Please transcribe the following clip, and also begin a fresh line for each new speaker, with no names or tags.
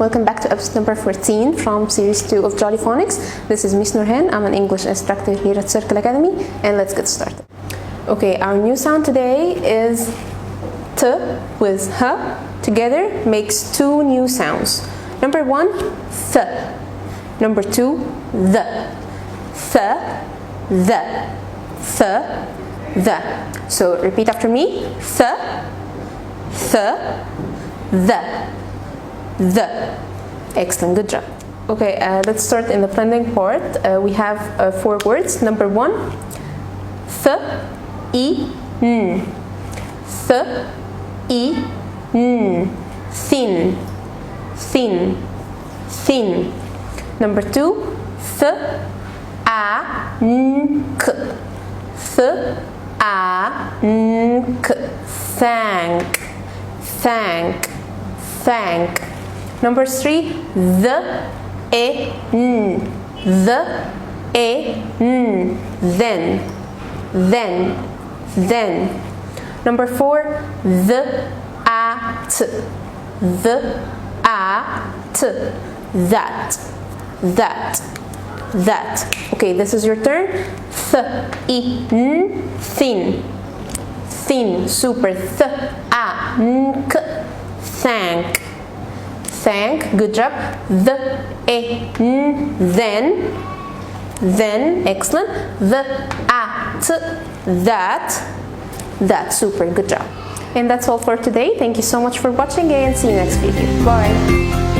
Welcome back to episode number 14 from series 2 of Jolly Phonics. This is Miss Nourhan. I'm an English instructor here at Sirkle Academy, and let's get started. Okay, our new sound today is T with H together makes two new sounds. Number 1, th. Number 2, the. Th, the. Th, the. So repeat after me. Th, th, the. Excellent, good job. Okay, let's start in the blending part. We have 4 words. Number 1, th, I, n. Th, I, n. Thin, thin, thin. Number 2, th, a, n, k. Th, a, n, k. Thank, thank, thank. Number 3, the, e, n. The, e, n. Then, then. Number 4, the, a, t. The, a, t. That. Okay, this is your turn. Th, I, n. Thin. Thin, super. Th, a, n, k. Thank. Good job. The, e, n. Then, excellent. The, a, t. That, super. Good job. And that's all for today. Thank you so much for watching and see you next video. Bye.